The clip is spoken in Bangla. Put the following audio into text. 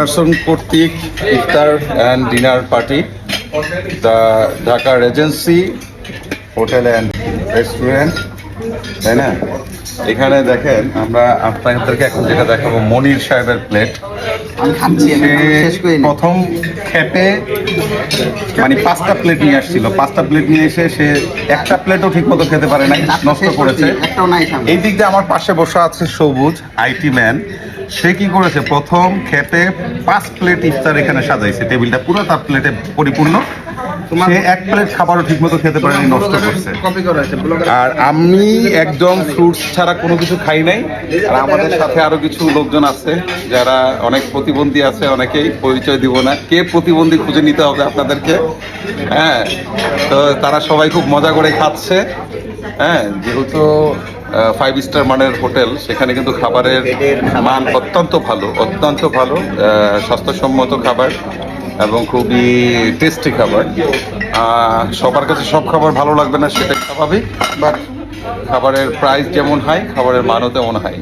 চেয়ারপারসন কর্তৃক iftar and dinner party, the Dhaka regency hotel and restaurant, তাই না? এখানে দেখেন আমরা আপনাদেরকে এখন যেটা দেখাবো মনির সাহেবের প্লেট। প্রথম খেপে মানে 5টা প্লেট নিয়ে আসছিল, 5টা প্লেট নিয়ে এসে সে একটা প্লেটও ঠিক মতো খেতে পারে নাই, নষ্ট করেছে। এই দিক দিয়ে আমার পাশে বসা আছে সবুজ আইটি ম্যান, সে কি করেছে প্রথম খেপে 5 প্লেট ইফতার এখানে সাজাইছে, টেবিলটা পুরো তার প্লেটে পরিপূর্ণ। সে এক প্লেট খাবারও ঠিক মতো খেতে পারেনি, নষ্ট করছে। আর আমি একদম ফ্রুটস ছাড়া কোনো কিছু খাই নাই। আর আমাদের সাথে আরো কিছু লোকজন আছে যারা অনেক প্রতিবন্ধী আছে, অনেকেই পরিচয় দিব না, কে প্রতিবন্ধী খুঁজে নিতে হবে আপনাদেরকে। হ্যাঁ, তো তারা সবাই খুব মজা করে খাচ্ছে। হ্যাঁ, যেহেতু 5 স্টার মানের হোটেল, সেখানে কিন্তু খাবারের মান অত্যন্ত ভালো, অত্যন্ত ভালো, স্বাস্থ্যসম্মত খাবার এবং খুবই টেস্টি খাবার। সবার কাছে সব খাবার ভালো লাগবে না, সেটাই স্বাভাবিক, বাট খাবারের প্রাইস যেমন হাই, খাবারের মানও তেমন হাই।